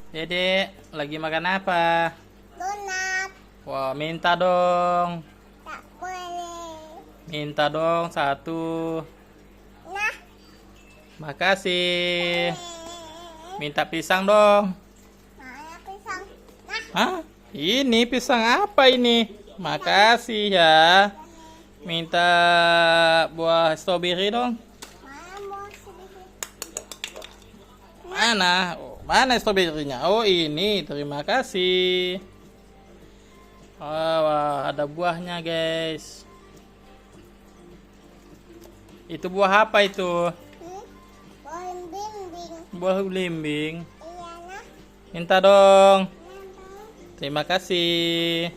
Dedek, lagi makan apa? Donat. Wah, minta dong. Tak boleh. Minta dong satu. Nah. Makasih. Minta pisang dong. Mana pisang? Nah. Hah? Ini pisang apa ini? Makasih ya. Minta buah stroberi dong. Mana mau sedikit? Mana? Oh, mana stroberinya? Oh, ini. Terima kasih. Wah, ada buahnya, guys. Itu buah apa itu? Boleh bimbing. Buah belimbing. Iya nah. Minta dong. Nah. Terima kasih.